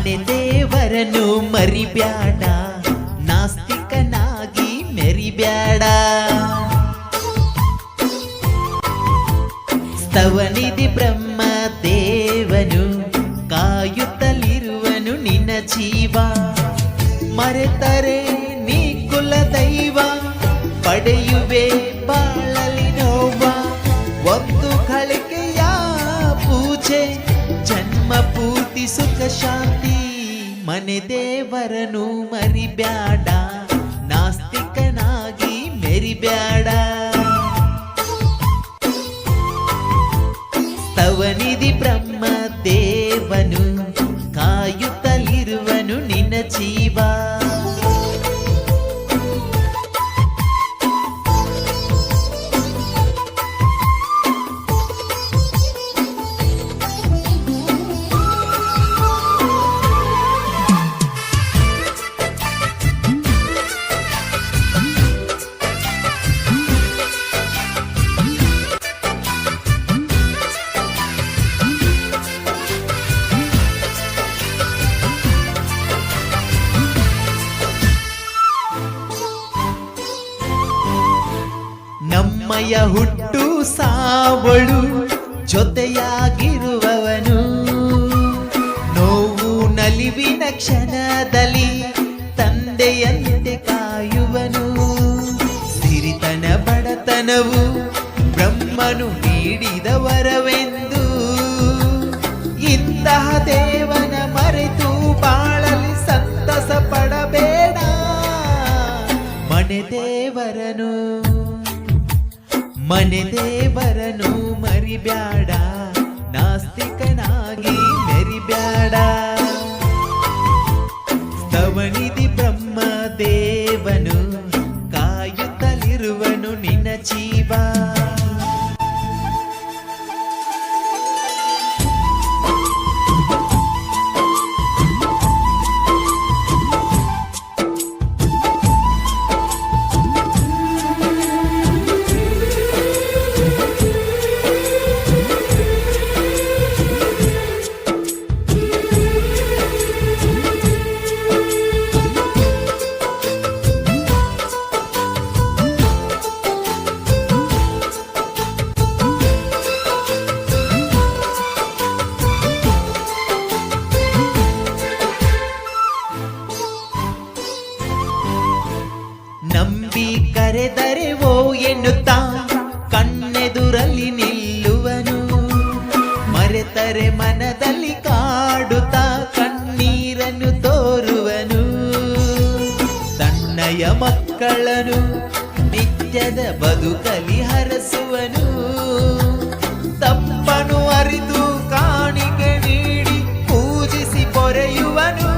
ಮನೆ ದೇವರನು ಮರಿಬ್ಯಾಡ, ನಾಸ್ತಿಕನಾಗಿ ಮೆರಿಬ್ಯಾಡ. ಸ್ತವನಿಧಿ ಬ್ರಹ್ಮ ದೇವನು ಕಾಯುತ್ತಲಿರುವನು ನಿನ್ನ ಜೀವ. ಮರೆತರೆ ನೀ ಕುಲ ದೈವ, ಪಡೆಯುವೆ ಬಾಳಲಿ ನೋವ. ಒಂದು ಗಳಿಗೆಯ ಪೂಜೆ, ಜನ್ಮ ಪೂರ್ತಿ ಸುಖ ಶಾಂತಿ. ಮನೆ ದೇವರನು ಮರಿಬ್ಯಾಡ, ನಾಸ್ತಿಕನಾಗಿ ಮೆರಿಬ್ಯಾಡ. ಸ್ತವನಿಧಿ ಬ್ರಹ್ಮ ದೇವನು ಕಾಯುತ್ತಲಿರುವನು ನಿನ್ನ ಜೀವ. ನಮ್ಮಯ ಹುಟ್ಟು ಸಾವಳು ಜೊತೆಯಾಗಿರುವವನು. ನೋವು ನಲಿವಿನ ಕ್ಷಣದಲ್ಲಿ ತಂದೆಯಂತೆ ಕಾಯುವನು. ಸಿರಿತನ ಬಡತನವು ಬ್ರಹ್ಮನು ನೀಡಿದ ವರವೆಂದು, ಇಂತಹ ದೇವನ ಮರೆತು ಬಾಳಲಿ ಸಂತಸ ಪಡಬೇಡ. ಮನೆ ದೇವರನು ಮರಿಬ್ಯಾಡ, ನಾಸ್ತಿಕನಾಗಿ ಮೆರಿಬ್ಯಾಡ. ಸ್ತವನಿಧಿ ಬ್ರಹ್ಮ ದೇವನು ಕಾಯುತ್ತಲಿರುವನು ನಿನ್ನ ಜೀವ. ನಂಬಿ ಕರೆದರೆ ಓ ಎನ್ನುತ್ತಾ ಕಣ್ಣೆದುರಲ್ಲಿ ನಿಲ್ಲುವನು. ಮರೆತರೆ ಮನದಲ್ಲಿ ಕಾಡುತ್ತಾ ಕಣ್ಣೀರನ್ನು ತೋರುವನು. ತನ್ನಯ ಮಕ್ಕಳನು ನಿತ್ಯದ ಬದುಕಲಿ ಹರಸುವನು. ತಪ್ಪನು ಅರಿತು ಕಾಣಿಕೆ ನೀಡಿ ಪೂಜಿಸಿ ಪೊರೆಯುವನು.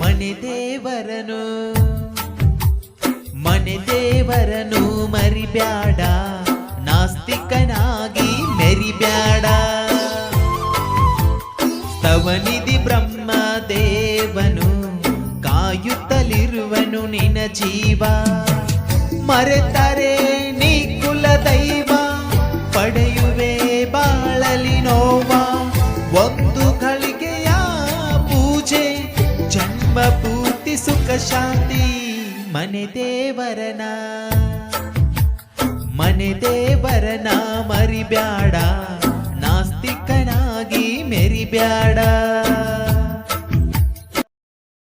ಮನೆ ದೇವರನು ಮರಿಬ್ಯಾಡ, ನಾಸ್ತಿಕನಾಗಿ ಮೆರಿಬ್ಯಾಡ. ಸ್ತವನಿಧಿ ಬ್ರಹ್ಮ ದೇವನು ಕಾಯುತ್ತಲಿರುವನು ನಿನ್ನ ಜೀವ. ಮರೆತರೆ ನೀ ಕುಲ ದೈವ, ಪಡೆಯುವೆ ಬಾಳಲಿ ನೋವ. ಒಂದು ಗಳಿಗೆಯ ಪೂಜೆ, ಜನ್ಮ ಪೂರ್ತಿ ಸುಖ ಶಾಂತಿ. ಮನೆ ದೇವರನ ಮರಿಬ್ಯಾಡ, ನಾಸ್ತಿಕನಾಗಿ ಮೆರಿಬ್ಯಾಡ.